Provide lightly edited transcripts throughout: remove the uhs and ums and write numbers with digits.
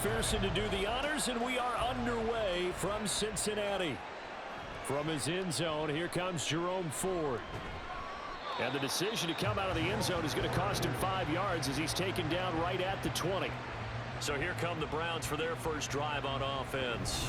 McPherson to do the honors, and we are underway from Cincinnati. From his end zone, here comes Jerome Ford. And the decision to come out of the end zone is going to cost him 5 yards as he's taken down right at the 20. So here come the Browns for their first drive on offense.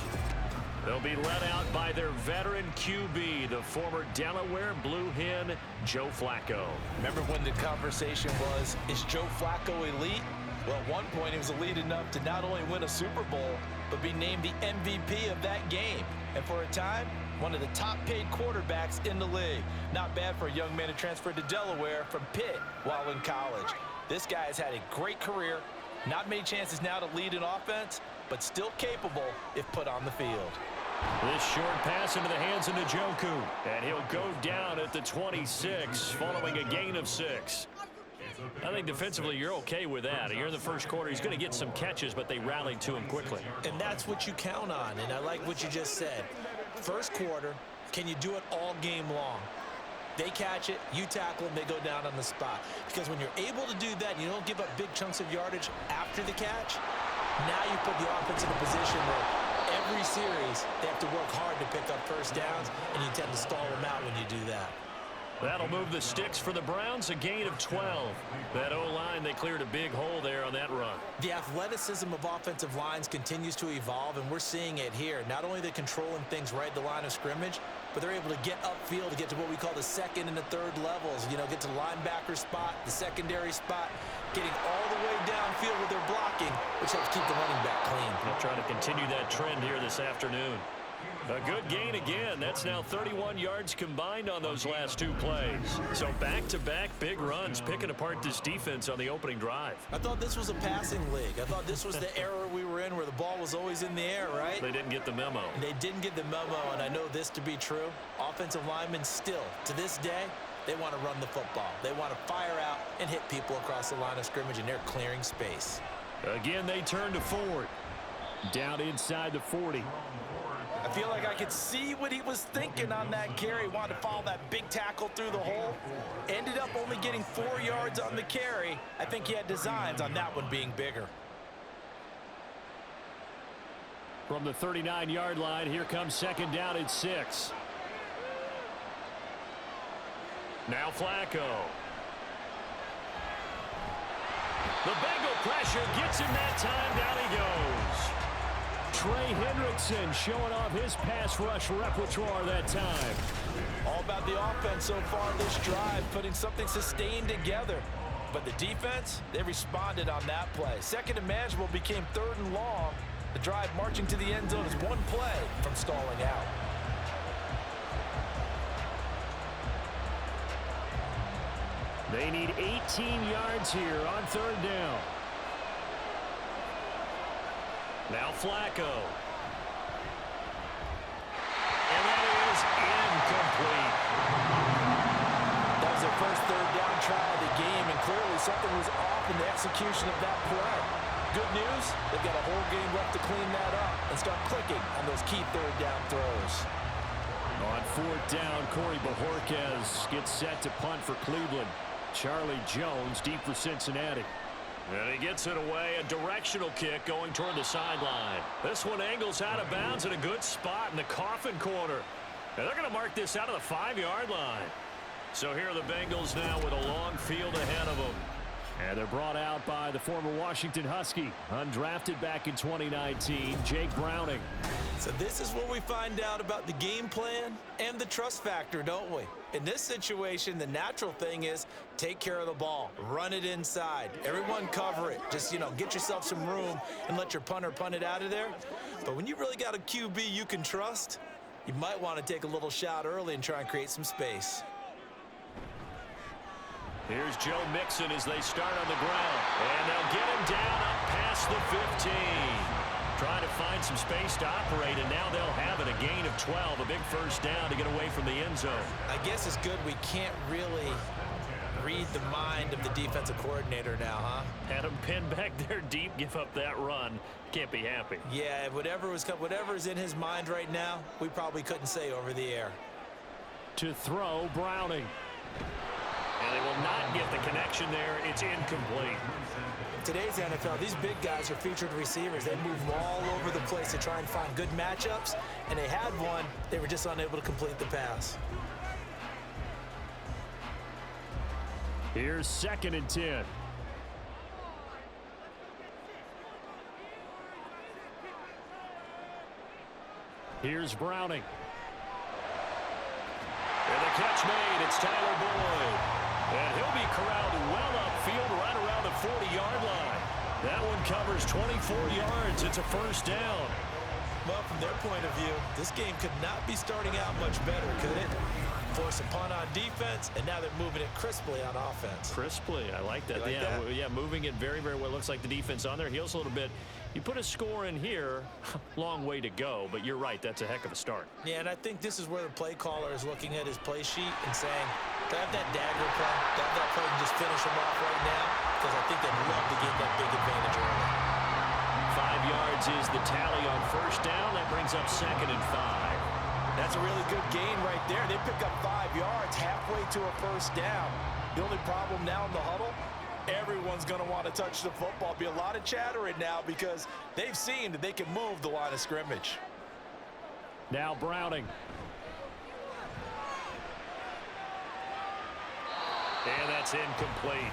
They'll be led out by their veteran QB, the former Delaware Blue Hen, Joe Flacco. Remember when the conversation was, is Joe Flacco elite? Well, at one point he was elite enough to not only win a Super Bowl, but be named the MVP of that game. And for a time, one of the top-paid quarterbacks in the league. Not bad for a young man who transferred to Delaware from Pitt while in college. This guy has had a great career. Not many chances now to lead an offense, but still capable if put on the field. This short pass into the hands of Njoku, and he'll go down at the 26 following a gain of 6. I think defensively you're okay with that. You're in the first quarter. He's going to get some catches, but they rallied to him quickly. And that's what you count on, and I like what you just said. First quarter, can you do it all game long? They catch it, you tackle them, they go down on the spot. Because when you're able to do that and you don't give up big chunks of yardage after the catch, now you put the offense in a position where every series, they have to work hard to pick up first downs, and you tend to stall them out when you do that. That'll move the sticks for the Browns, a gain of 12. That O-line, they cleared a big hole there on that run. The athleticism of offensive lines continues to evolve, and we're seeing it here. Not only are they controlling things right at the line of scrimmage, but they're able to get upfield to get to what we call the second and the third levels. You know, get to the linebacker spot, the secondary spot, getting all the way downfield with their blocking, which helps keep the running back clean. They'll try to continue that trend here this afternoon. A good gain again. That's now 31 yards combined on those last 2 plays. So back-to-back big runs, picking apart this defense on the opening drive. I thought this was a passing league. I thought this was the era we were in where the ball was always in the air, right? They didn't get the memo. They didn't get the memo, and I know this to be true. Offensive linemen still, to this day, they want to run the football. They want to fire out and hit people across the line of scrimmage, and they're clearing space. Again, they turn to Ford. Down inside the 40. I feel like I could see what he was thinking on that carry. Wanted to follow that big tackle through the hole. Ended up only getting 4 yards on the carry. I think he had designs on that one being bigger. From the 39-yard line, here comes second down at 6. Now Flacco. The Bengal pressure gets him that time. Down he goes. Trey Hendrickson showing off his pass rush repertoire that time. All about the offense so far this drive, putting something sustained together. But the defense, they responded on that play. Second and manageable became third and long. The drive marching to the end zone is one play from stalling out. They need 18 yards here on third down. Now Flacco. And that is incomplete. That was their first third down try of the game, and clearly something was off in the execution of that play. Good news, they've got a whole game left to clean that up and start clicking on those key third down throws. On fourth down, Corey Bojorquez gets set to punt for Cleveland. Charlie Jones deep for Cincinnati. And he gets it away, a directional kick going toward the sideline. This one angles out of bounds in a good spot in the coffin corner. And they're going to mark this out of the 5-yard line. So here are the Bengals now with a long field ahead of them. And they're brought out by the former Washington Husky, undrafted back in 2019, Jake Browning. So this is where we find out about the game plan and the trust factor, don't we? In this situation, the natural thing is take care of the ball, run it inside. Everyone cover it. Just, get yourself some room and let your punter punt it out of there. But when you really got a QB you can trust, you might want to take a little shot early and try and create some space. Here's Joe Mixon as they start on the ground. And they'll get him down up past the 15. Trying to find some space to operate, and now they'll have it. A gain of 12, a big first down to get away from the end zone. I guess it's good we can't really read the mind of the defensive coordinator now, huh? Had him pinned back there deep, give up that run. Can't be happy. Yeah, whatever is in his mind right now, we probably couldn't say over the air. To throw, Browning. And they will not get the connection there. It's incomplete. today's NFL, these big guys are featured receivers. They move all over the place to try and find good matchups, and they had one. They were just unable to complete the pass. Here's 2nd and 10. Here's Browning. And the catch made. It's Tyler Boyd. And he'll be corralled well upfield right around the 40-yard line. That one covers 24 yards. It's a first down. Well, from their point of view, this game could not be starting out much better, could it? Force a punt on defense, and now they're moving it crisply on offense. Crisply, I like that. Yeah, moving it very, very well. Looks like the defense on their heels a little bit. You put a score in here, long way to go, but you're right, that's a heck of a start. Yeah, and I think this is where the play caller is looking at his play sheet and saying, to have that dagger play, to have that play and just finish him off right now, because I think they'd love to get that big advantage early. 5 yards is the tally on first down. That brings up 2nd and 5. That's a really good gain right there. They pick up 5 yards halfway to a first down. The only problem now in the huddle, everyone's going to want to touch the football. Be a lot of chattering now because they've seen that they can move the line of scrimmage. Now Browning. And that's incomplete.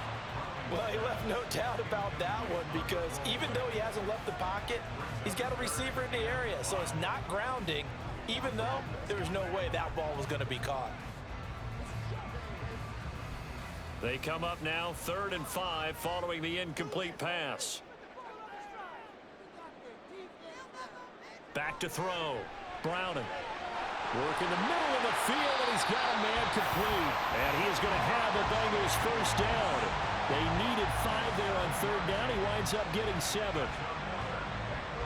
Well, he left no doubt about that one because even though he hasn't left the pocket, he's got a receiver in the area, so it's not grounding, even though there was no way that ball was going to be caught. They come up now 3rd and 5 following the incomplete pass. Back to throw. Browning. Work in the middle of the field, and he's got a man complete. And he is going to have the Bengals first down. They needed 5 there on 3rd down. He winds up getting 7.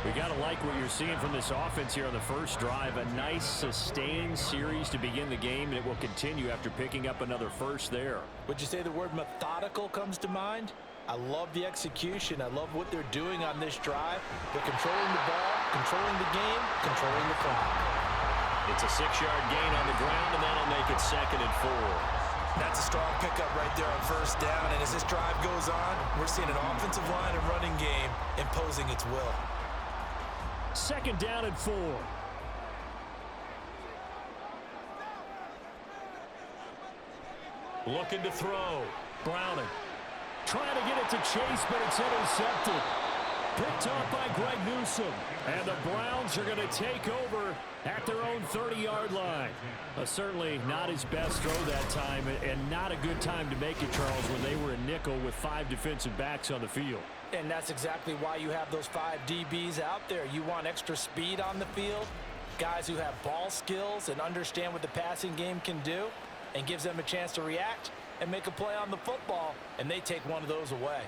We got to like what you're seeing from this offense here on the first drive. A nice, sustained series to begin the game, and it will continue after picking up another first there. Would you say the word methodical comes to mind? I love the execution. I love what they're doing on this drive. They're controlling the ball, controlling the game, controlling the clock. It's a 6-yard gain on the ground, and that'll make it 2nd and 4. That's a strong pickup right there on first down, and as this drive goes on, we're seeing an offensive line and running game imposing its will. 2nd down and 4. Looking to throw. Browning. Trying to get it to Chase, but it's intercepted. Picked off by Greg Newsome. And the Browns are going to take over at their own 30-yard line. Certainly not his best throw that time, and not a good time to make it, Charles, when they were in nickel with 5 defensive backs on the field. And that's exactly why you have those 5 DBs out there. You want extra speed on the field, guys who have ball skills and understand what the passing game can do, and gives them a chance to react and make a play on the football, and they take one of those away.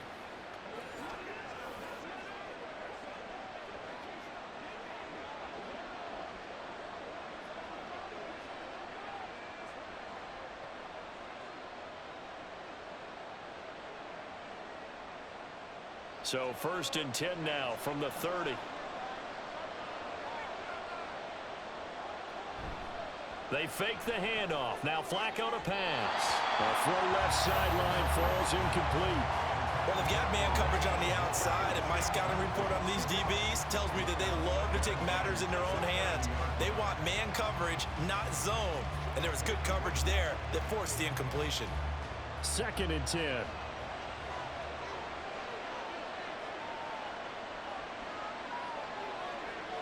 So 1st and 10 now from the 30. They fake the handoff. Now Flacco to pass. A throw left sideline falls incomplete. Well, they've got man coverage on the outside, and my scouting report on these DBs tells me that they love to take matters in their own hands. They want man coverage, not zone. And there was good coverage there that forced the incompletion. 2nd and 10.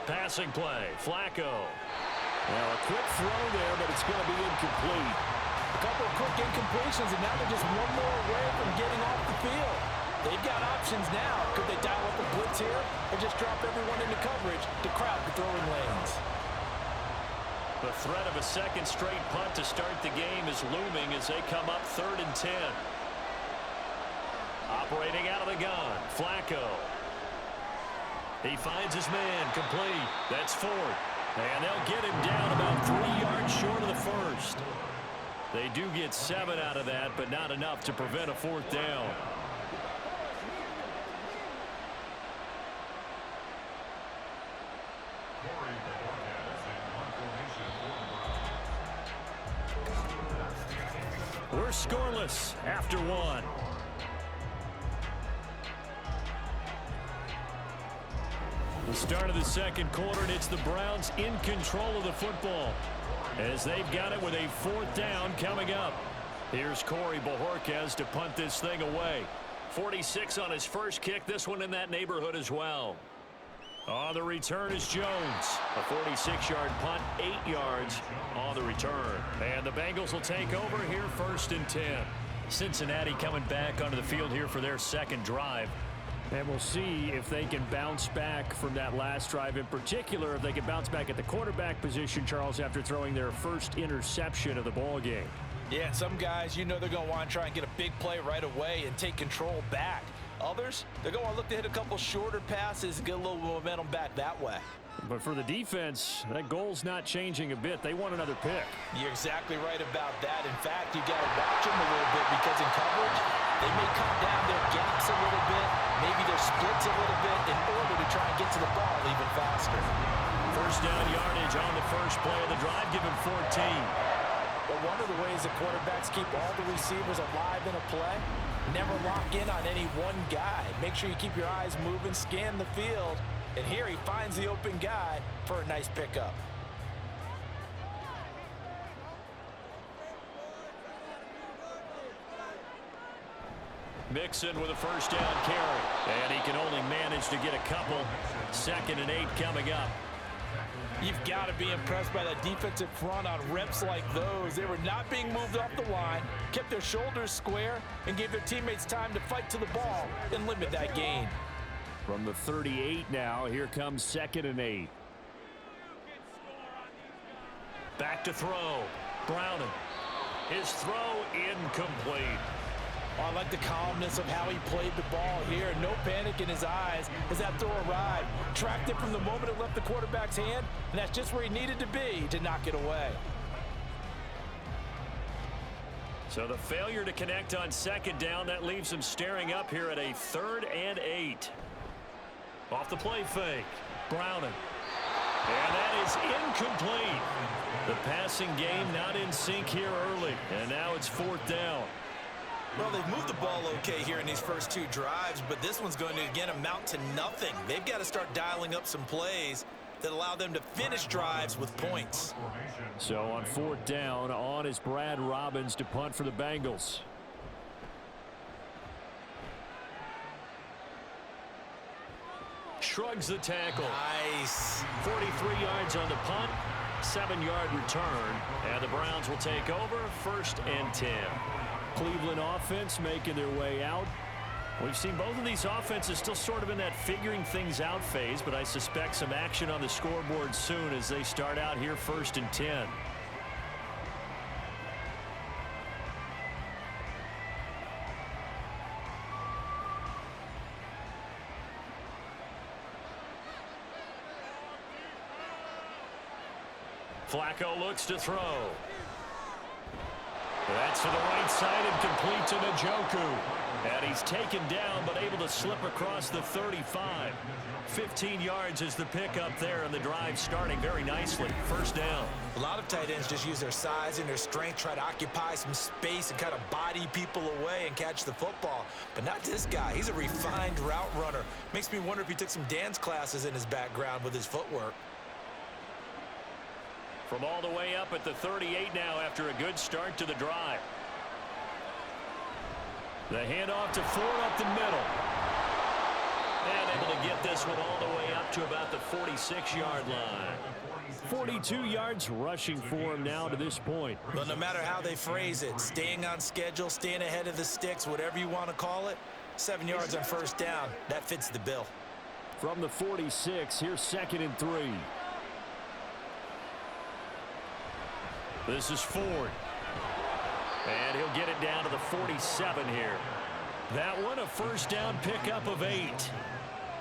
Passing play. Flacco. Well, a quick throw there, but it's going to be incomplete. A couple of quick incompletions, and now they're just one more away from getting off the field. They've got options now. Could they dial up a blitz here or just drop everyone into coverage to crowd the throwing lanes? The threat of a 2nd straight punt to start the game is looming as they come up 3rd and 10. Operating out of the gun, Flacco. He finds his man, complete. That's Ford. And they'll get him down about 3 yards short of the first. They do get 7 out of that, but not enough to prevent a 4th down. We're scoreless after 1. The start of the second quarter, and it's the Browns in control of the football as they've got it with a 4th down coming up. Here's Corey Bojorquez to punt this thing away. 46 on his first kick. This one in that neighborhood as well. On the return is Jones. A 46-yard punt, 8 yards on the return. And the Bengals will take over here 1st and 10. Cincinnati coming back onto the field here for their second drive. And we'll see if they can bounce back from that last drive. In particular, if they can bounce back at the quarterback position, Charles, after throwing their first interception of the ball game. Yeah, some guys, you know they're going to want to try and get a big play right away and take control back. Others, they're going to look to hit a couple shorter passes and get a little momentum back that way. But for the defense, that goal's not changing a bit. They want another pick. You're exactly right about that. In fact, you got to watch them a little bit because in coverage, they may cut down their gaps a little bit, maybe their splits a little bit in order to try and get to the ball even faster. First down yardage on the first play of the drive, give him 14. But one of the ways the quarterbacks keep all the receivers alive in a play, never lock in on any one guy. Make sure you keep your eyes moving, scan the field, and here he finds the open guy for a nice pickup. Mixon with a first down carry, and he can only manage to get a couple. 2nd and 8 coming up. You've got to be impressed by that defensive front on reps like those. They were not being moved off the line, kept their shoulders square, and gave their teammates time to fight to the ball and limit that gain. From the 38 now, here comes 2nd and 8. Back to throw. Browning. His throw incomplete. I like the calmness of how he played the ball here. No panic in his eyes as that throw arrived. Tracked it from the moment it left the quarterback's hand, and that's just where he needed to be to knock it away. So the failure to connect on 2nd down, that leaves him staring up here at a 3rd and 8. Off the play fake. Browning. And that is incomplete. The passing game not in sync here early. And now it's 4th down. Well, they've moved the ball okay here in these first 2 drives, but this one's going to, again, amount to nothing. They've got to start dialing up some plays that allow them to finish drives with points. So on 4th down, on is Brad Robbins to punt for the Bengals. Shrugs the tackle. Nice. 43 yards on the punt, 7-yard return, and the Browns will take over 1st and 10. Cleveland offense making their way out. We've seen both of these offenses still sort of in that figuring things out phase, but I suspect some action on the scoreboard soon as they start out here 1st and 10. Flacco looks to throw. That's to the right side and complete to Njoku. And he's taken down but able to slip across the 35. 15 yards is the pickup there, and the drive starting very nicely. 1st down. A lot of tight ends just use their size and their strength, try to occupy some space and kind of body people away and catch the football. But not this guy. He's a refined route runner. Makes me wonder if he took some dance classes in his background with his footwork. From all the way up at the 38 now after a good start to the drive. The handoff to Ford up the middle. And able to get this one all the way up to about the 46-yard line. 42 yards rushing for him now to this point. But no matter how they phrase it, staying on schedule, staying ahead of the sticks, whatever you want to call it, 7 yards on 1st down, that fits the bill. From the 46, here's 2nd and 3. This is Ford. And he'll get it down to the 47 here. That one, a 1st down pickup of 8.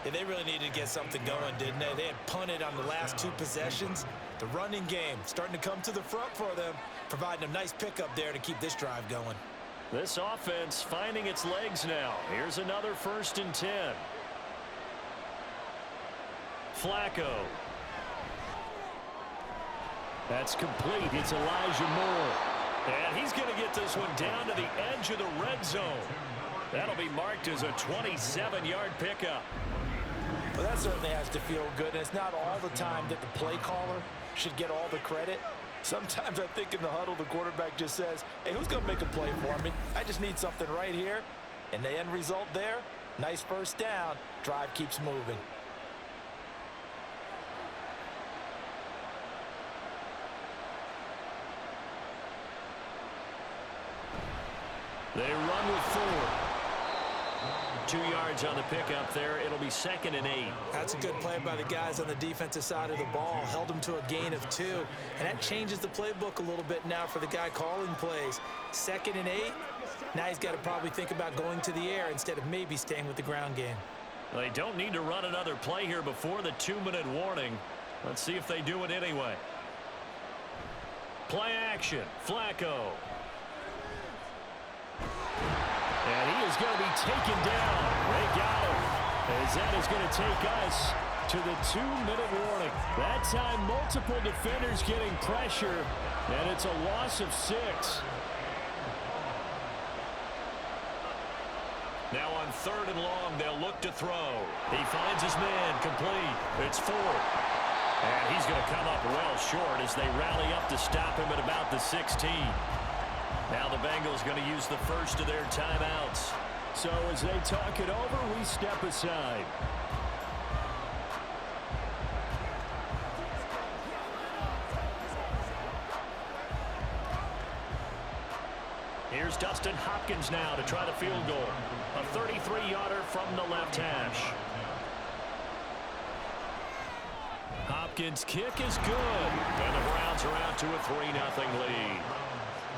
Yeah, they really needed to get something going, didn't they? They had punted on the last 2 possessions. The running game starting to come to the front for them, providing a nice pickup there to keep this drive going. This offense finding its legs now. Here's another 1st and 10. Flacco. That's complete. It's Elijah Moore. And he's going to get this one down to the edge of the red zone. That'll be marked as a 27-yard pickup. Well, that certainly has to feel good, and it's not all the time that the play caller should get all the credit. Sometimes I think in the huddle, the quarterback just says, hey, who's going to make a play for me? I just need something right here. And the end result there, nice first down. Drive keeps moving. They run with 4. 2 yards on the pickup there. It'll be 2nd and 8. That's a good play by the guys on the defensive side of the ball. Held them to a gain of 2. And that changes the playbook a little bit now for the guy calling plays. 2nd and 8. Now he's got to probably think about going to the air instead of maybe staying with the ground game. They don't need to run another play here before the 2-minute warning. Let's see if they do it anyway. Play action. Flacco. And he is going to be taken down. They got him. As that is going to take us to the 2-minute warning. That time, multiple defenders getting pressure, and it's a loss of 6. Now on 3rd and long, they'll look to throw. He finds his man, complete. It's 4. And he's going to come up well short as they rally up to stop him at about the 16. Now the Bengals going to use the first of their timeouts. So as they talk it over, we step aside. Here's Dustin Hopkins now to try the field goal. A 33-yarder from the left hash. Hopkins' kick is good. And the Browns are out to a 3-0 lead.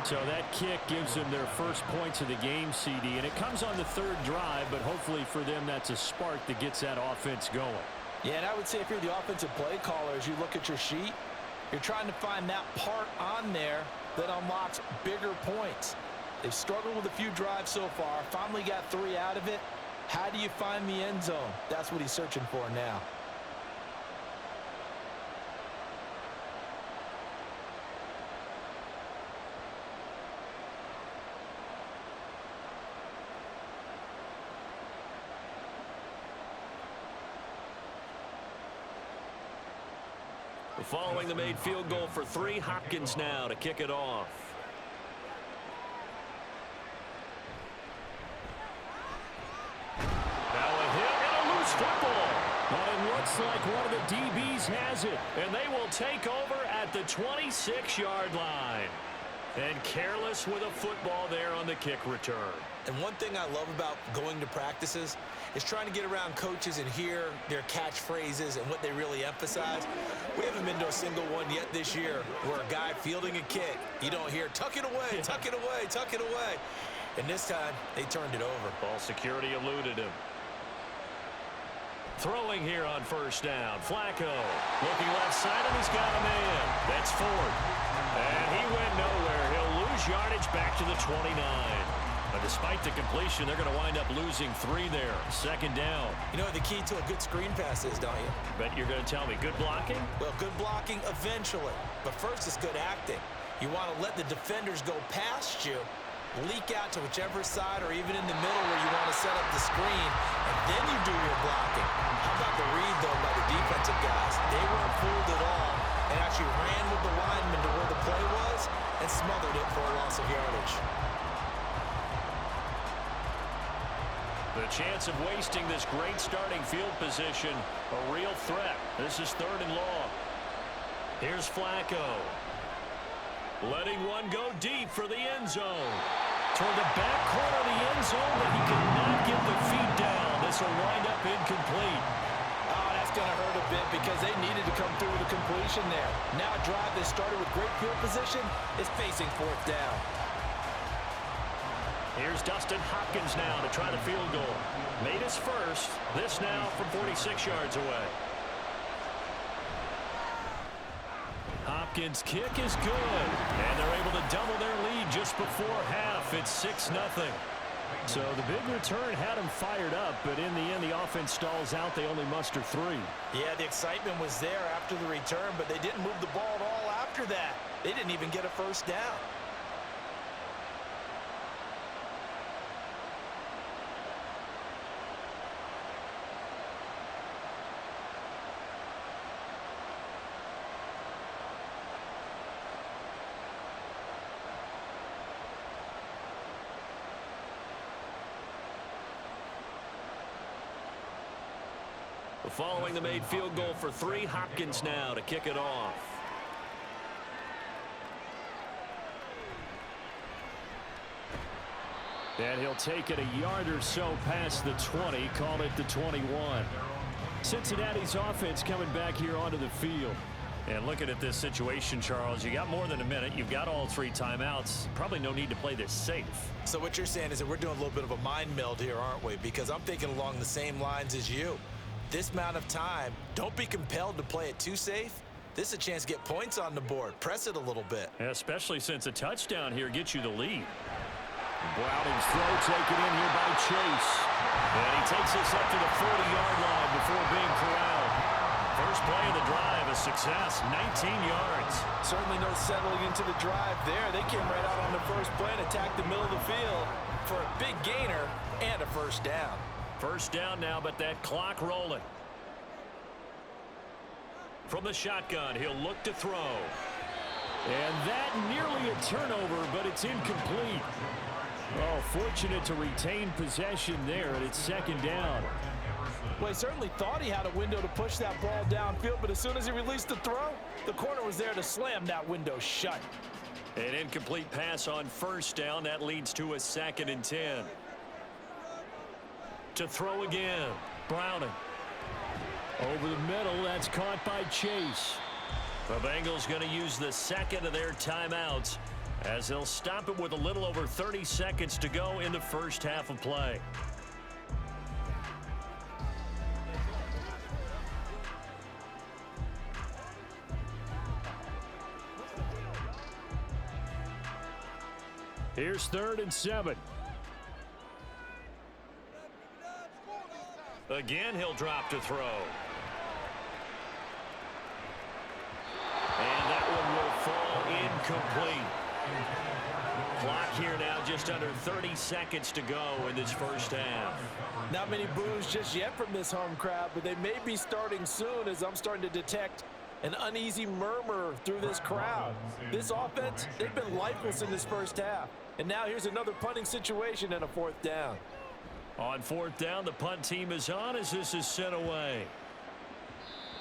So that kick gives them their first points of the game, CD, and it comes on the 3rd drive, but hopefully for them that's a spark that gets that offense going. Yeah, and I would say if you're the offensive play caller, as you look at your sheet, you're trying to find that part on there that unlocks bigger points. They've struggled with a few drives so far, finally got 3 out of it. How do you find the end zone? That's what he's searching for now. Following the made field goal for 3, Hopkins now to kick it off. Now a hit and a loose football. But it looks like one of the DBs has it. And they will take over at the 26-yard line. And careless with a football there on the kick return. And one thing I love about going to practices is trying to get around coaches and hear their catchphrases and what they really emphasize. We haven't been to a single one yet this year where a guy fielding a kick, you don't hear, tuck it away, tuck it away, tuck it away. And this time, they turned it over. Ball security eluded him. Throwing here on 1st down. Flacco looking left side, and he's got a man. That's 4th. And he went nowhere. He'll lose yardage back to the 29. But despite the completion, they're going to wind up losing 3 there. 2nd down. You know what the key to a good screen pass is, don't you? Bet you're going to tell me. Good blocking? Well, good blocking eventually. But first, it's good acting. You want to let the defenders go past you, leak out to whichever side or even in the middle where you want to set up the screen, and then you do your blocking. How about the read, though, by the defensive guys? They weren't fooled at all and actually ran with the lineman to where the play was and smothered it for a loss of yardage. The chance of wasting this great starting field position, a real threat. This is 3rd and long. Here's Flacco. Letting one go deep for the end zone. Toward the back corner of the end zone, but he cannot get the feet down. This will wind up incomplete. Oh, that's going to hurt a bit because they needed to come through with a completion there. Now a drive that started with great field position is facing 4th down. Here's Dustin Hopkins now to try the field goal. Made his first. This now from 46 yards away. Hopkins' kick is good. And they're able to double their lead just before half. It's 6-0. So the big return had them fired up, but in the end, the offense stalls out. They only muster 3. Yeah, the excitement was there after the return, but they didn't move the ball at all after that. They didn't even get a first down. following the made field goal for 3. Hopkins now to kick it off. And he'll take it a yard or so past the 20, call it the 21. Cincinnati's offense coming back here onto the field. And looking at this situation, Charles, you got more than a minute. You've got all 3 timeouts. Probably no need to play this safe. So what you're saying is that we're doing a little bit of a mind meld here, aren't we? Because I'm thinking along the same lines as you. This amount of time, don't be compelled to play it too safe. This is a chance to get points on the board. Press it a little bit. Especially since a touchdown here gets you the lead. Browning's throw taken in here by Chase. And he takes us up to the 40-yard line before being corralled. First play of the drive, a success, 19 yards. Certainly no settling into the drive there. They came right out on the first play and attacked the middle of the field for a big gainer and a first down. First down now, but that clock rolling. From the shotgun, he'll look to throw. And that nearly a turnover, but it's incomplete. Oh, fortunate to retain possession there, and it's second down. Well, he certainly thought he had a window to push that ball downfield, but as soon as he released the throw, the corner was there to slam that window shut. An incomplete pass on first down. That leads to a 2nd and 10. To throw again, Browning. Over the middle, that's caught by Chase. The Bengals going to use the 2nd of their timeouts as they'll stop it with a little over 30 seconds to go in the first half of play. Here's 3rd and 7. Again, he'll drop to throw. And that one will fall incomplete. Clock here now, just under 30 seconds to go in this first half. Not many boos just yet from this home crowd, but they may be starting soon as I'm starting to detect an uneasy murmur through this crowd. This offense, they've been lifeless in this first half. And now here's another punting situation and a 4th down. On 4th down, the punt team is on as this is sent away.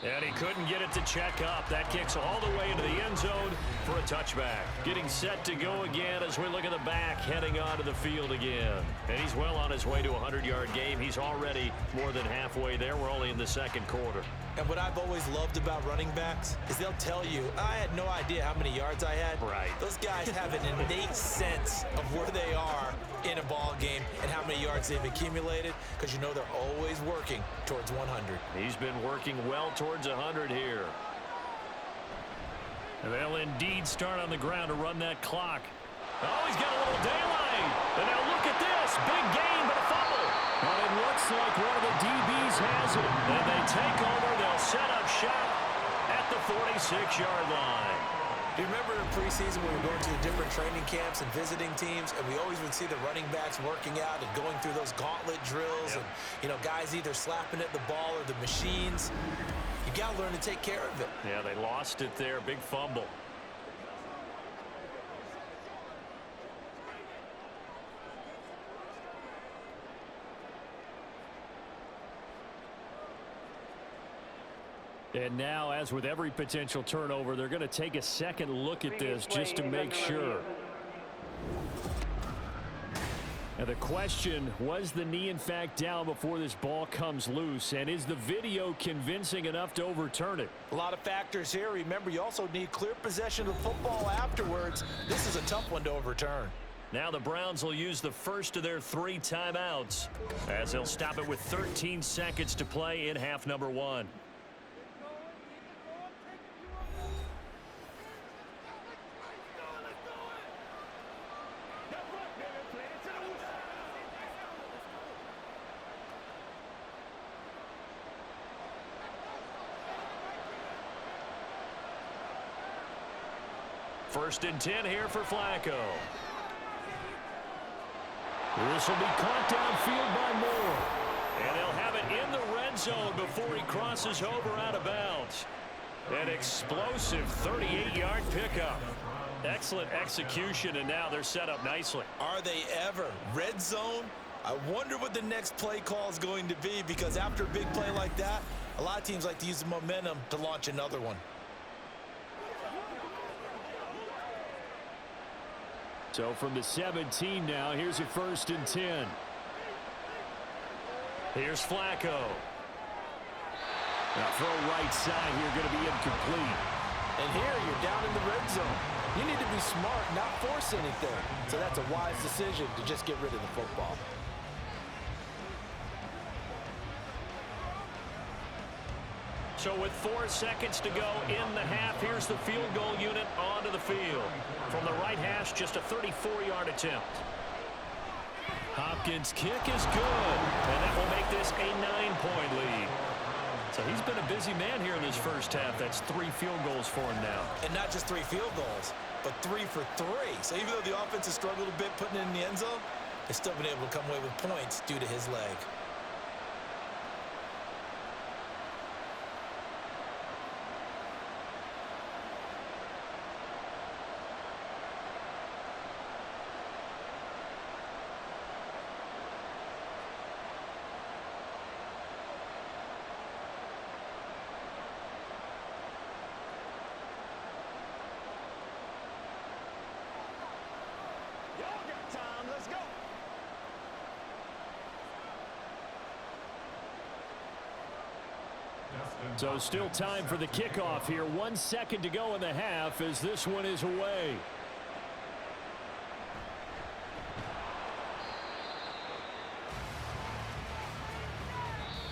And he couldn't get it to check up. That kicks all the way into the end zone for a touchback. Getting set to go again as we look at the back, heading onto the field again. And he's well on his way to a 100-yard game. He's already more than halfway there. We're only in the 2nd quarter. And what I've always loved about running backs is they'll tell you, I had no idea how many yards I had. Right. Those guys have an innate sense of where they are in a ball game and how many yards they've accumulated, because you know they're always working towards 100. He's been working well towards 100 here. And they'll indeed start on the ground to run that clock. Oh, he's got a little daylight. And now look at this. Big gain, but a fumble. And it looks like one of the DBs has it. And they take over. They'll set up shop at the 46-yard line. Do you remember in preseason when we were going to the different training camps and visiting teams, and we always would see the running backs working out and going through those gauntlet drills, and, you know, guys either slapping at the ball or the machines. You got to learn to take care of it. Yeah, they lost it there. Big fumble. And now, as with every potential turnover, they're going to take a second look at this just to make sure. And the question, was the knee in fact down before this ball comes loose? And is the video convincing enough to overturn it? A lot of factors here. Remember, you also need clear possession of the football afterwards. This is a tough one to overturn. Now the Browns will use the first of their 3 timeouts as they'll stop it with 13 seconds to play in half number 1. First and 10 here for Flacco. This will be caught downfield by Moore. And they'll have it in the red zone before he crosses over out of bounds. An explosive 38-yard pickup. Excellent execution, and now they're set up nicely. Are they ever? Red zone? I wonder what the next play call is going to be, because after a big play like that, A lot of teams like to use the momentum to launch another one. So from the 17 now, here's a 1st and 10. Here's Flacco. Now throw right side here, going to be incomplete. And here you're down in the red zone. You need to be smart, not force anything. So that's a wise decision to just get rid of the football. So with 4 seconds to go in the half, here's the field goal unit onto the field. From the right hash, just a 34-yard attempt. Hopkins' kick is good, and that will make this a 9-point lead. So he's been a busy man here in this first half. That's 3 field goals for him now. And not just 3 field goals, but 3 for 3. So even though the offense has struggled a bit putting it in the end zone, they've still been able to come away with points due to his leg. So still time for the kickoff here. 1 second to go in the half as this one is away.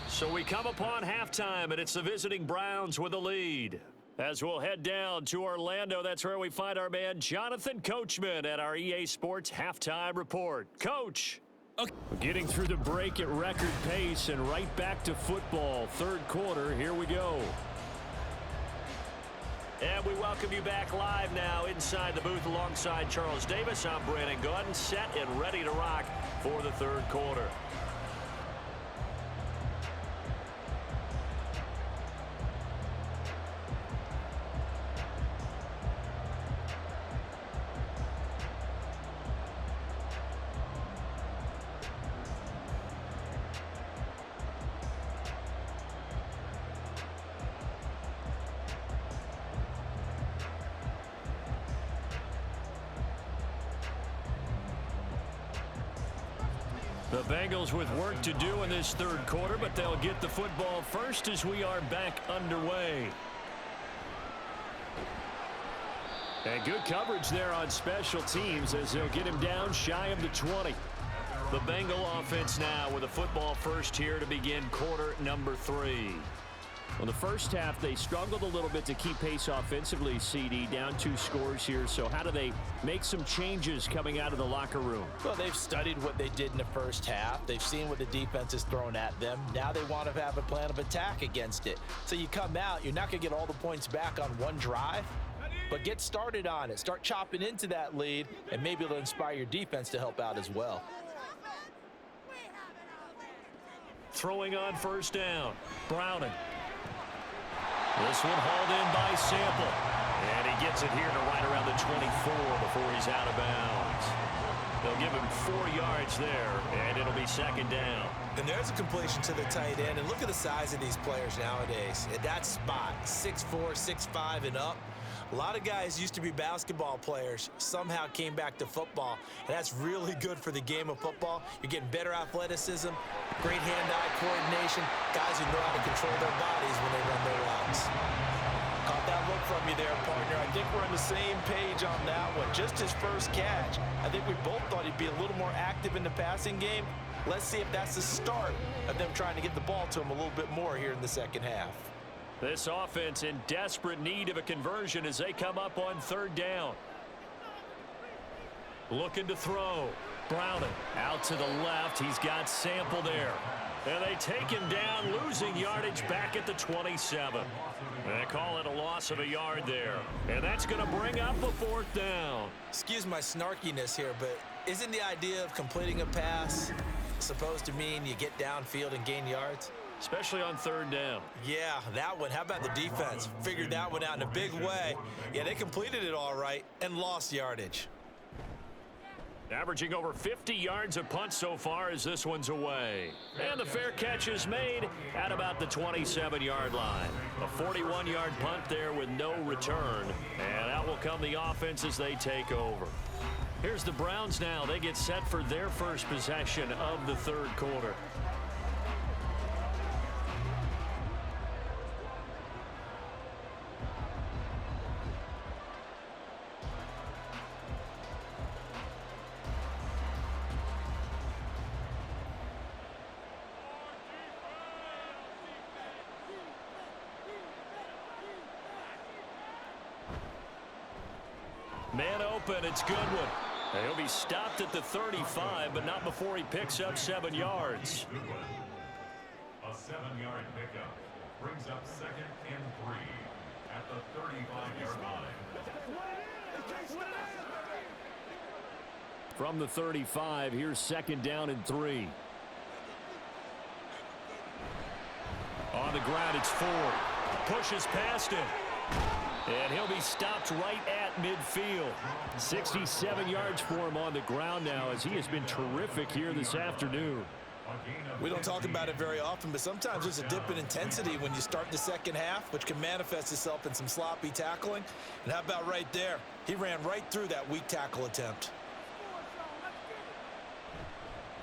So we come upon halftime, and it's the visiting Browns with a lead. As we'll head down to Orlando, that's where we find our man Jonathan Coachman at our EA Sports Halftime Report. Coach. Okay. Getting through the break at record pace and right back to football. 3rd quarter, here we go. And we welcome you back live now inside the booth alongside Charles Davis. I'm Brandon Gordon, set and ready to rock for the 3rd quarter. The Bengals with work to do in this 3rd quarter, but they'll get the football first as we are back underway. And good coverage there on special teams as they'll get him down shy of the 20. The Bengal offense now with a football first here to begin quarter number 3. Well, the first half, they struggled a little bit to keep pace offensively, CD, down 2 scores here. So how do they make some changes coming out of the locker room? Well, they've studied what they did in the first half. They've seen what the defense has thrown at them. Now they want to have a plan of attack against it. So you come out, you're not going to get all the points back on one drive, but get started on it. Start chopping into that lead, and maybe it'll inspire your defense to help out as well. Throwing on 1st down, Browning. This one hauled in by Sample. And he gets it here to right around the 24 before he's out of bounds. They'll give him 4 yards there, and it'll be 2nd down. And there's a completion to the tight end. And look at the size of these players nowadays. At that spot, 6'4", 6'5", and up. A lot of guys used to be basketball players, somehow came back to football, and that's really good for the game of football. You're getting better athleticism, great hand-eye coordination, guys who know how to control their bodies when they run their routes. Caught that look from you there, partner. I think we're on the same page on that one. Just his first catch. I think we both thought he'd be a little more active in the passing game. Let's see if that's the start of them trying to get the ball to him a little bit more here in the second half. This offense in desperate need of a conversion as they come up on 3rd down. Looking to throw. Browning out to the left. He's got Sample there. And they take him down, losing yardage back at the 27. They call it a loss of a yard there. And that's going to bring up a 4th down. Excuse my snarkiness here, but isn't the idea of completing a pass supposed to mean you get downfield and gain yards? Especially on 3rd down. Yeah, that one. How about the defense? Figured that one out in a big way. Yeah, they completed it all right and lost yardage. Averaging over 50 yards a punt so far as this one's away. And the fair catch is made at about the 27-yard line. A 41-yard punt there with no return. And out will come the offense as they take over. Here's the Browns now. They get set for their first possession of the third quarter. Man open, it's Goodwin. He'll be stopped at the 35, but not before he picks up 7 yards. A 7-yard pickup brings up 2nd and 3 at the 35-yard line. From the 35, here's 2nd down and 3. On the ground, it's Ford. Pushes past him. And he'll be stopped right at midfield. 67 yards for him on the ground now as he has been terrific here this afternoon. We don't talk about it very often, but sometimes there's a dip in intensity when you start the second half, which can manifest itself in some sloppy tackling. And how about right there? He ran right through that weak tackle attempt.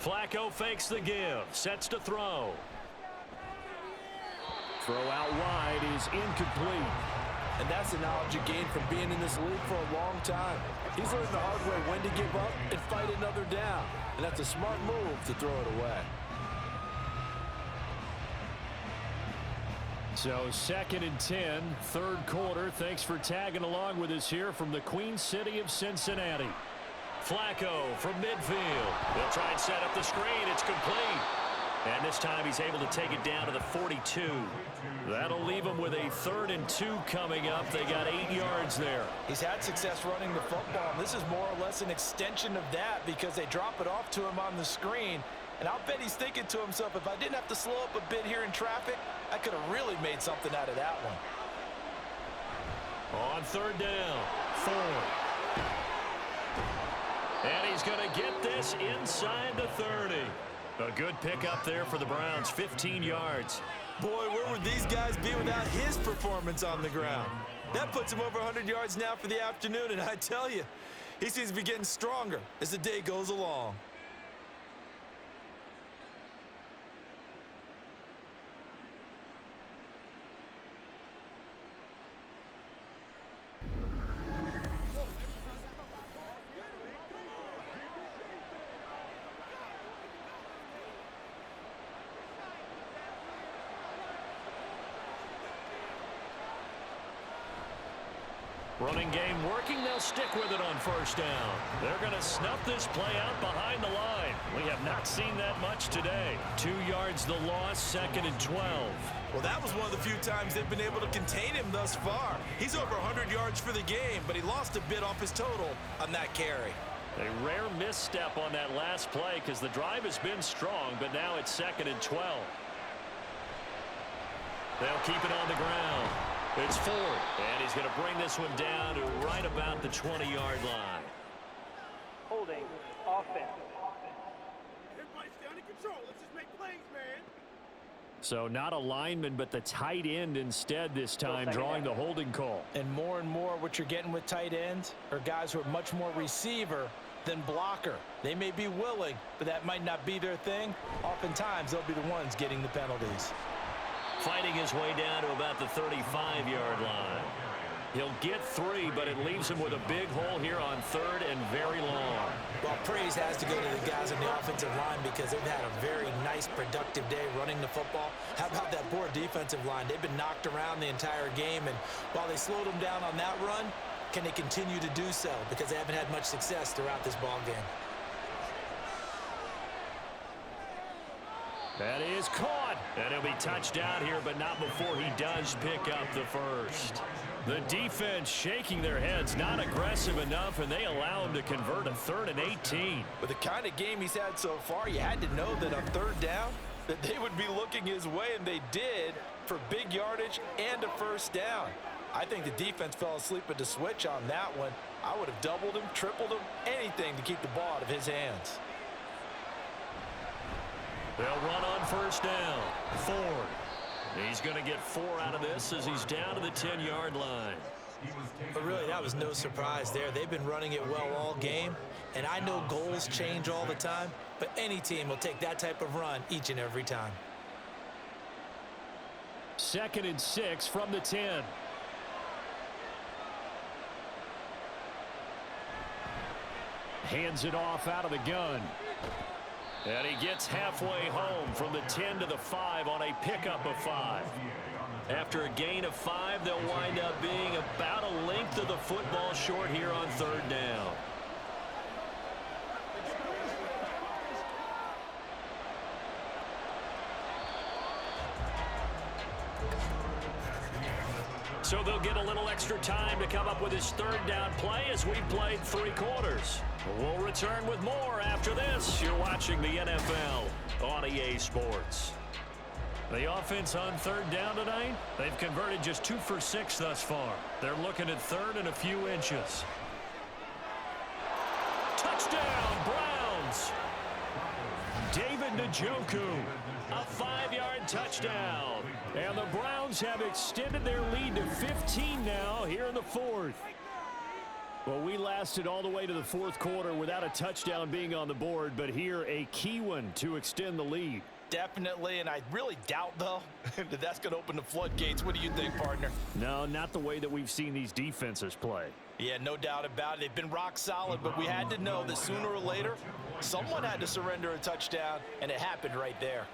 Flacco fakes the give, sets to throw. Throw out wide is incomplete. And that's the knowledge you gain from being in this league for a long time. He's learned the hard way when to give up and fight another down. And that's a smart move to throw it away. So 2nd and 10, third quarter. Thanks for tagging along with us here from the Queen City of Cincinnati. Flacco from midfield. They'll try and set up the screen. It's complete. And this time he's able to take it down to the 42. That'll leave him with a 3rd and 2 coming up. They got 8 yards there. He's had success running the football, and this is more or less an extension of that because they drop it off to him on the screen. And I'll bet he's thinking to himself, if I didn't have to slow up a bit here in traffic, I could have really made something out of that one. On 3rd down, Ford. And he's going to get this inside the 30. A good pickup there for the Browns, 15 yards. Boy, where would these guys be without his performance on the ground? That puts him over 100 yards now for the afternoon, and I tell you, he seems to be getting stronger as the day goes along. Running game working. They'll stick with it on 1st down. They're going to snuff this play out behind the line. We have not seen that much today. 2 yards the loss, 2nd and 12. Well, that was one of the few times they've been able to contain him thus far. He's over 100 yards for the game, but he lost a bit off his total on that carry. A rare misstep on that last play because the drive has been strong, but now it's 2nd and 12. They'll keep it on the ground. It's Ford, and he's going to bring this one down to right about the 20-yard line. Holding offense. Everybody's down in control. Let's just make plays, man. So not a lineman, but the tight end instead this time, drawing the holding call. And more what you're getting with tight ends are guys who are much more receiver than blocker. They may be willing, but that might not be their thing. Oftentimes, they'll be the ones getting the penalties. Fighting his way down to about the 35-yard line. He'll get 3, but it leaves him with a big hole here on 3rd and very long. Well, praise has to go to the guys on the offensive line because they've had a very nice, productive day running the football. How about that poor defensive line? They've been knocked around the entire game, and while they slowed them down on that run, can they continue to do so? Because they haven't had much success throughout this ball game. That is caught, and he'll be touched down here, but not before he does pick up the first. The defense shaking their heads, not aggressive enough, and they allow him to convert a 3rd and 18. With the kind of game he's had so far, you had to know that on 3rd down, that they would be looking his way, and they did, for big yardage and a 1st down. I think the defense fell asleep at the switch on that one. I would have doubled him, tripled him, anything to keep the ball out of his hands. They'll run on first down. Ford. He's going to get 4 out of this as he's down to the 10-yard line. But really, that was no surprise there. They've been running it well all game, and I know goals change all the time, but any team will take that type of run each and every time. 2nd and 6 from the 10. Hands it off out of the gun. And he gets halfway home from the 10 to the 5 on a pickup of 5. After a gain of 5, they'll wind up being about a length of the football short here on 3rd down. So they'll get a little extra time to come up with his 3rd down play as we've played 3 quarters. We'll return with more after this. You're watching the NFL on EA Sports. The offense on 3rd down tonight, they've converted just 2 for 6 thus far. They're looking at 3rd and a few inches. Touchdown, Browns! David Njoku, a 5-yard touchdown. And the Browns have extended their lead to 15 now here in the 4th. Well, we lasted all the way to the 4th quarter without a touchdown being on the board, but here a key one to extend the lead. Definitely, and I really doubt, though, that that's going to open the floodgates. What do you think, partner? No, not the way that we've seen these defenses play. Yeah, no doubt about it. They've been rock solid, but we had to know that sooner or later, someone had to surrender a touchdown, and it happened right there.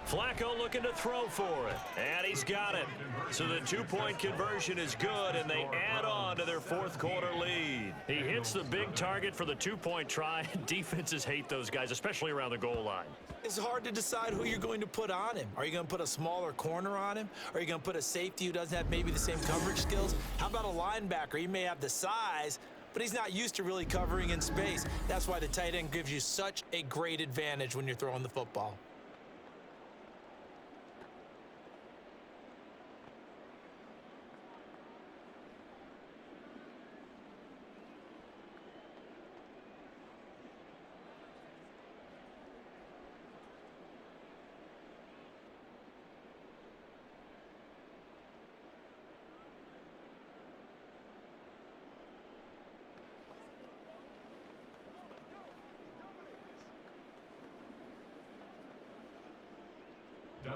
Flacco looking to throw for it, and he's got it. So the 2-point conversion is good, and they add on to their 4th quarter lead. He hits the big target for the 2-point try. Defenses hate those guys, especially around the goal line. It's hard to decide who you're going to put on him. Are you going to put a smaller corner on him? Are you going to put a safety who doesn't have maybe the same coverage skills? How about a linebacker? He may have the size, but he's not used to really covering in space. That's why the tight end gives you such a great advantage when you're throwing the football.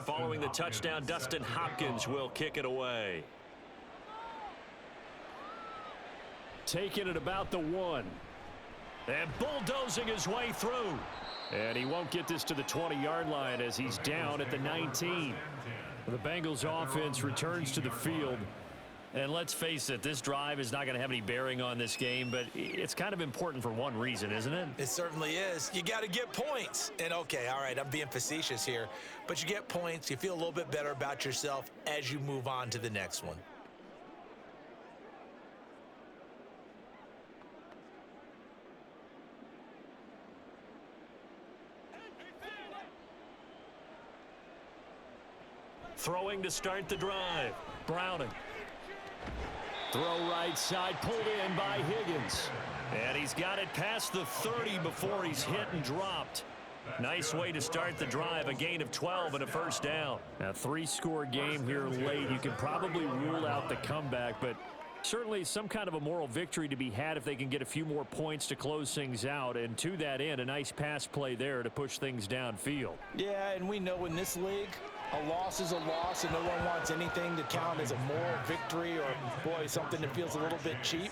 Following the touchdown, Dustin Hopkins will kick it away. Taking it about the 1. And bulldozing his way through. And he won't get this to the 20-yard line as he's down at the 19. The Bengals offense returns to the field. And let's face it, this drive is not going to have any bearing on this game, but it's kind of important for one reason, isn't it? It certainly is. You got to get points. And, okay, all right, I'm being facetious here. But you get points, you feel a little bit better about yourself as you move on to the next one. Throwing to start the drive. Browning. Throw right side, pulled in by Higgins. And he's got it past the 30 before he's hit and dropped. Nice way to start the drive, a gain of 12 and a 1st down. A 3-score game here late. You can probably rule out the comeback, but certainly some kind of a moral victory to be had if they can get a few more points to close things out. And to that end, a nice pass play there to push things downfield. Yeah, and we know in this league, a loss is a loss, and no one wants anything to count as a moral victory or, boy, something that feels a little bit cheap.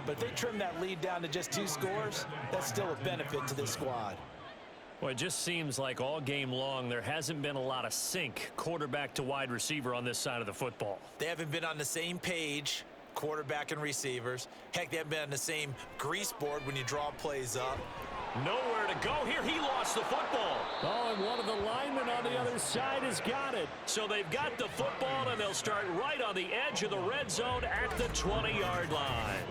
But if they trim that lead down to just 2 scores, that's still a benefit to this squad. Well, it just seems like all game long there hasn't been a lot of sync quarterback to wide receiver on this side of the football. They haven't been on the same page, quarterback and receivers. Heck, they haven't been on the same grease board when you draw plays up. Nowhere to go here. He lost the football. Oh, and one of the linemen on the other side has got it. So they've got the football, and they'll start right on the edge of the red zone at the 20-yard line.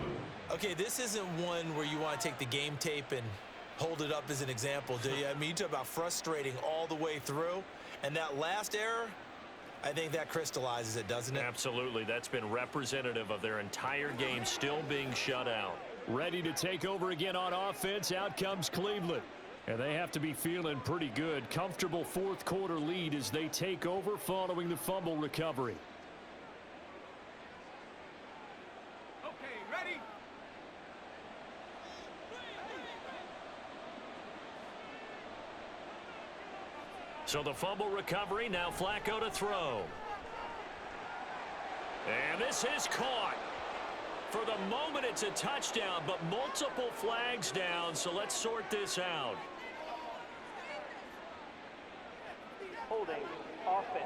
Okay, this isn't one where you want to take the game tape and hold it up as an example, do you? I mean, you talk about frustrating all the way through. And that last error, I think that crystallizes it, doesn't it? Absolutely. That's been representative of their entire game still being shut out. Ready to take over again on offense. Out comes Cleveland. And they have to be feeling pretty good. Comfortable fourth quarter lead as they take over following the fumble recovery. Okay, ready? So the fumble recovery, now Flacco to throw. And this is caught. For the moment, it's a touchdown, but multiple flags down, so let's sort this out. Holding. Offense.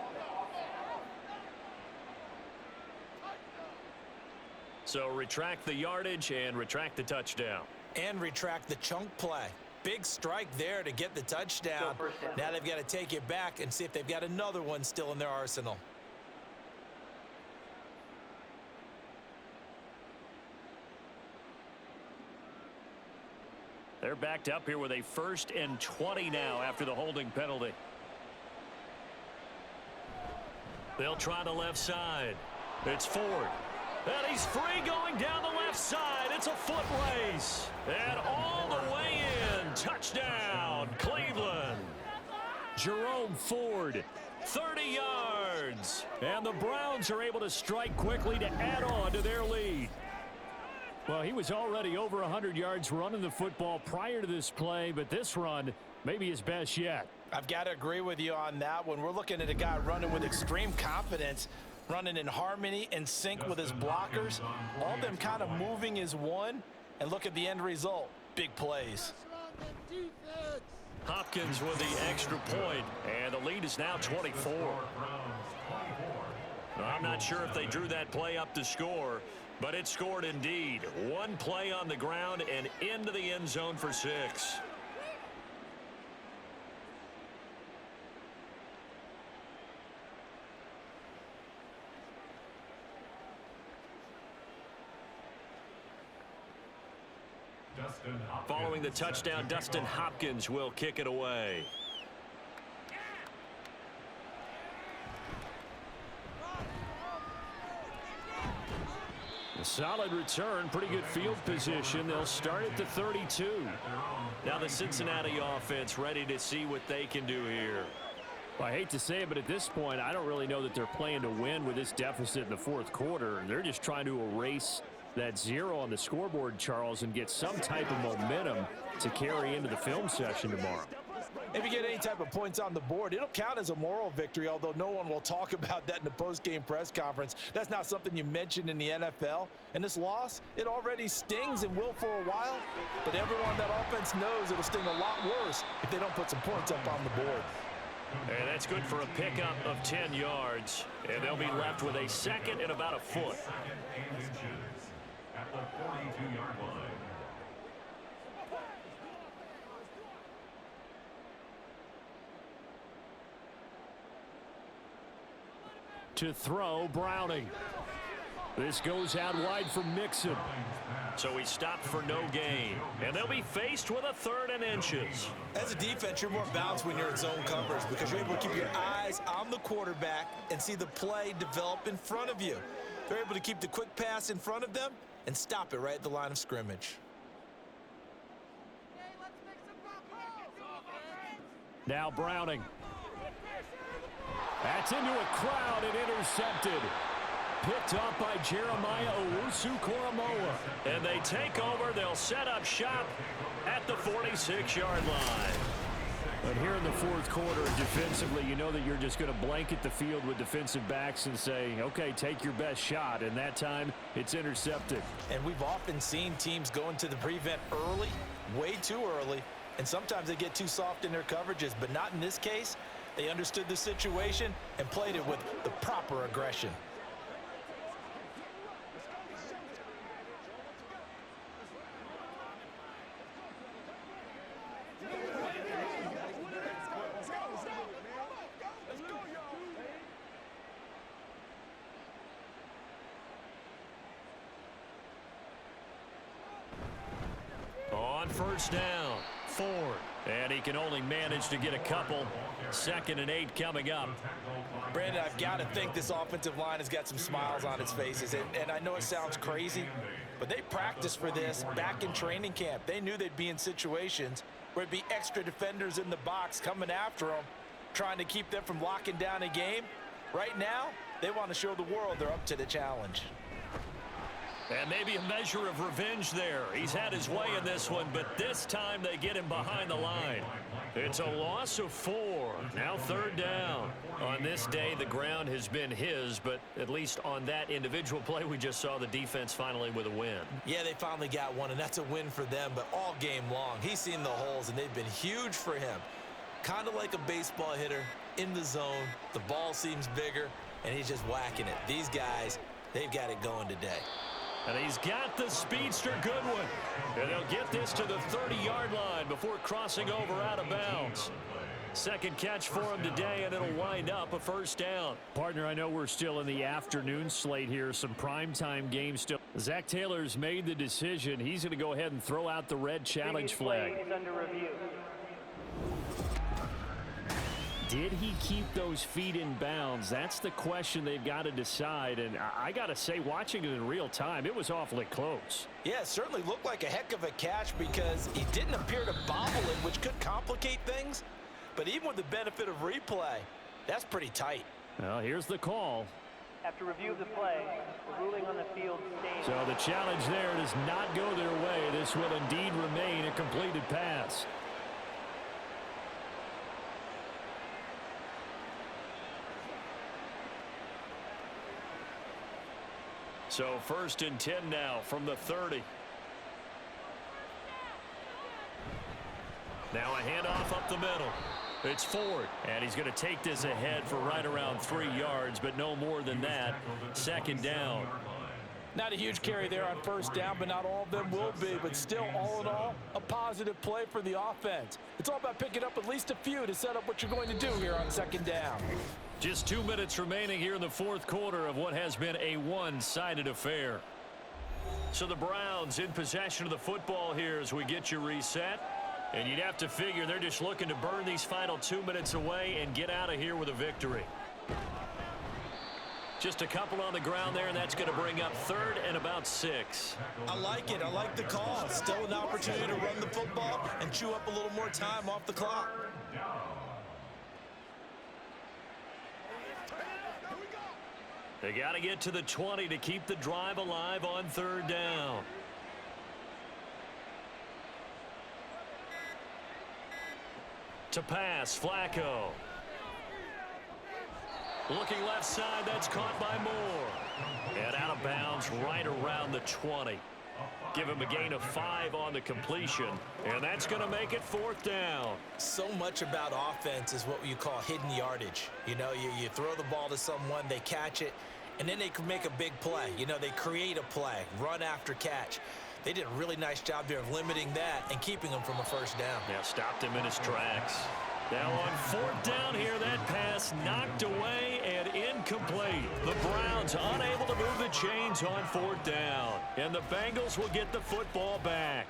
So retract the yardage and retract the touchdown. And retract the chunk play. Big strike there to get the touchdown. Now they've got to take it back and see if they've got another one still in their arsenal. They're backed up here with a 1st and 20 now after the holding penalty. They'll try the left side. It's Ford. And he's free going down the left side. It's a foot race. And all the way in. Touchdown, Cleveland. Jerome Ford, 30 yards. And the Browns are able to strike quickly to add on to their lead. Well, he was already over 100 yards running the football prior to this play, but this run may be his best yet. I've got to agree with you on that one. We're looking at a guy running with extreme confidence, running in harmony and sync with his blockers. All them kind of moving as one, and look at the end result. Big plays. Hopkins with the extra point, and the lead is now 24. I'm not sure if they drew that play up to score, but it scored indeed. One play on the ground and into the end zone for 6. Following the touchdown, Dustin Hopkins will kick it away. A solid return, pretty good field position. They'll start at the 32. Now the Cincinnati offense ready to see what they can do here. Well, I hate to say it, but at this point, I don't really know that they're playing to win with this deficit in the fourth quarter. They're just trying to erase that 0 on the scoreboard, Charles, and get some type of momentum to carry into the film session tomorrow. If you get any type of points on the board, it'll count as a moral victory, although no one will talk about that in the post-game press conference. That's not something you mentioned in the NFL. And this loss, it already stings and will for a while, but everyone on that offense knows it'll sting a lot worse if they don't put some points up on the board. And that's good for a pickup of 10 yards. And they'll be left with a 2nd and about a foot. At the 42-yard line. To throw, Browning. This goes out wide for Mixon. So he stopped for no gain. And they'll be faced with a 3rd and inches. As a defense, you're more balanced when you're in zone coverage because you're able to keep your eyes on the quarterback and see the play develop in front of you. They're able to keep the quick pass in front of them and stop it right at the line of scrimmage. Now Browning. That's into a crowd and intercepted. Picked up by Jeremiah Owusu-Koramoah. And they take over. They'll set up shop at the 46-yard line. But here in the fourth quarter, defensively, you know that you're just going to blanket the field with defensive backs and say, okay, take your best shot. And that time, it's intercepted. And we've often seen teams go into the prevent early, way too early, and sometimes they get too soft in their coverages, but not in this case. They understood the situation and played it with the proper aggression. On first down, Ford. And he can only manage to get a couple. 2nd and 8 coming up. Brandon, I've got to think this offensive line has got some smiles on its faces. And I know it sounds crazy, but they practiced for this back in training camp. They knew they'd be in situations where there'd be extra defenders in the box coming after them, trying to keep them from locking down a game. Right now, they want to show the world they're up to the challenge. And maybe a measure of revenge there. He's had his way in this one, but this time they get him behind the line. It's a loss of 4. Now 3rd down. On this day, the ground has been his, but at least on that individual play, we just saw the defense finally with a win. Yeah, they finally got one, and that's a win for them, but all game long, he's seen the holes, and they've been huge for him. Kind of like a baseball hitter in the zone. The ball seems bigger, and he's just whacking it. These guys, they've got it going today. And he's got the speedster Goodwin. And they'll get this to the 30-yard line before crossing over out of bounds. 2nd catch for him today, and it'll wind up a 1st down. Partner, I know we're still in the afternoon slate here. Some primetime games still. Zach Taylor's made the decision. He's going to go ahead and throw out the red challenge flag. Play is under review. Did he keep those feet in bounds? That's the question they've got to decide. And I got to say, watching it in real time, it was awfully close. Yeah, it certainly looked like a heck of a catch because he didn't appear to bobble it, which could complicate things. But even with the benefit of replay, that's pretty tight. Well, here's the call. After review of the play, the ruling on the field stands. So the challenge there does not go their way. This will indeed remain a completed pass. So 1st and 10 now from the 30. Now a handoff up the middle. It's Ford, and he's going to take this ahead for right around 3 yards, but no more than that. 2nd down. Not a huge carry there on 1st down, but not all of them will be. But still, all in all, a positive play for the offense. It's all about picking up at least a few to set up what you're going to do here on 2nd down. Just 2 minutes remaining here in the 4th quarter of what has been a one-sided affair. So the Browns in possession of the football here as we get you reset. And you'd have to figure they're just looking to burn these final 2 minutes away and get out of here with a victory. Just a couple on the ground there, and that's going to bring up 3rd and about 6. I like it. I like the call. Still an opportunity to run the football and chew up a little more time off the clock. They got to get to the 20 to keep the drive alive on 3rd down. To pass, Flacco. Looking left side, that's caught by Moore. And out of bounds right around the 20. Give him a gain of 5 on the completion. And that's going to make it 4th down. So much about offense is what you call hidden yardage. You know, you throw the ball to someone, they catch it, and then they can make a big play. You know, they create a play, run after catch. They did a really nice job there of limiting that and keeping him from a 1st down. Yeah, stopped him in his tracks. Now on 4th down here, that pass knocked away and incomplete. The Browns unable to move the chains on 4th down. And the Bengals will get the football back.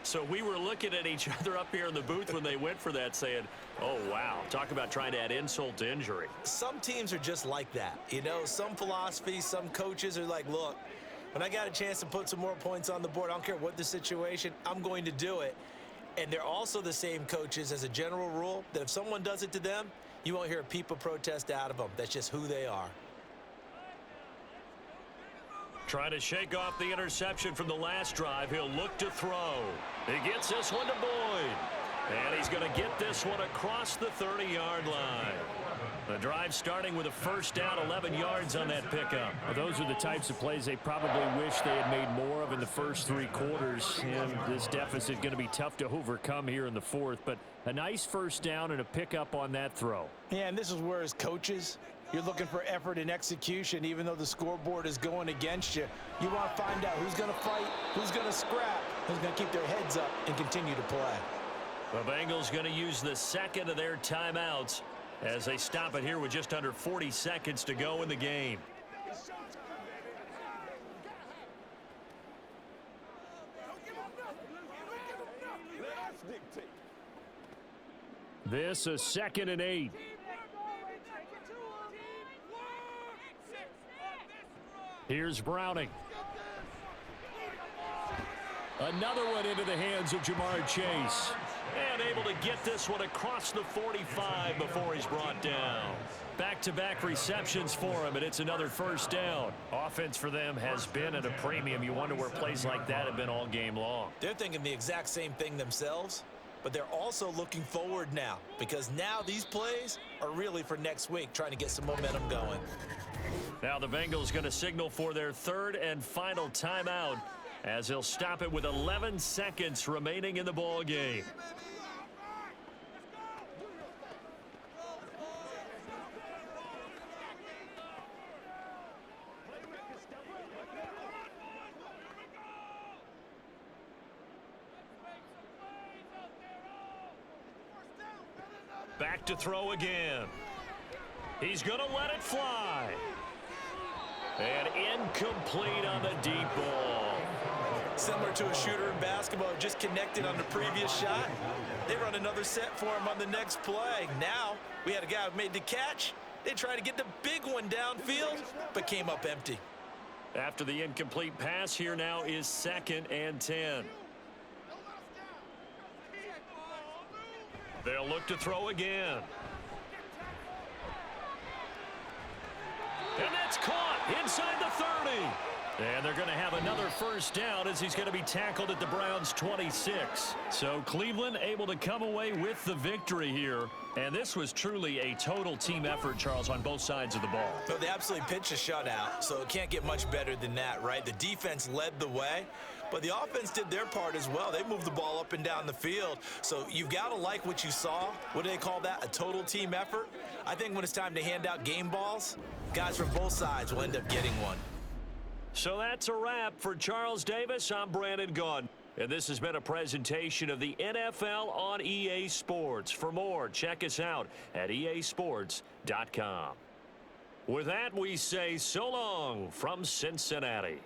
So we were looking at each other up here in the booth when they went for that saying, oh, wow, talk about trying to add insult to injury. Some teams are just like that. You know, some philosophies, some coaches are like, look, when I got a chance to put some more points on the board, I don't care what the situation, I'm going to do it. And they're also the same coaches as a general rule that if someone does it to them, you won't hear a peep of protest out of them. That's just who they are. Trying to shake off the interception from the last drive. He'll look to throw. He gets this one to Boyd. And he's going to get this one across the 30-yard line. The drive starting with a 1st down, 11 yards on that pickup. Well, those are the types of plays they probably wish they had made more of in the first 3 quarters. And this deficit going to be tough to overcome here in the 4th. But a nice 1st down and a pickup on that throw. Yeah, and this is where as coaches, you're looking for effort and execution. Even though the scoreboard is going against you, you want to find out who's going to fight, who's going to scrap, who's going to keep their heads up and continue to play. The Bengals going to use the 2nd of their timeouts as they stop it here with just under 40 seconds to go in the game. This a 2nd and 8. Here's Browning. Another one into the hands of Jamar Chase. And able to get this one across the 45 before he's brought down. Back-to-back receptions for him, and it's another first down. Offense for them has been at a premium. You wonder where plays like that have been all game long. They're thinking the exact same thing themselves, but they're also looking forward now because now these plays are really for next week, trying to get some momentum going. Now the Bengals going to signal for their 3rd and final timeout as they'll stop it with 11 seconds remaining in the ball game. Back to throw again. He's going to let it fly. And incomplete on the deep ball. Similar to a shooter in basketball, just connected on the previous shot. They run another set for him on the next play. Now, we had a guy who made the catch. They tried to get the big one downfield, but came up empty. After the incomplete pass, here now is 2nd and 10. They'll look to throw again. And that's caught inside the 30. And they're going to have another first down as he's going to be tackled at the Browns' 26. So Cleveland able to come away with the victory here. And this was truly a total team effort, Charles, on both sides of the ball. No, they absolutely pitched a shutout, so it can't get much better than that, right? The defense led the way, but the offense did their part as well. They moved the ball up and down the field. So you've got to like what you saw. What do they call that? A total team effort? I think when it's time to hand out game balls, guys from both sides will end up getting one. So that's a wrap for Charles Davis. I'm Brandon Gunn. And this has been a presentation of the NFL on EA Sports. For more, check us out at easports.com. With that, we say so long from Cincinnati.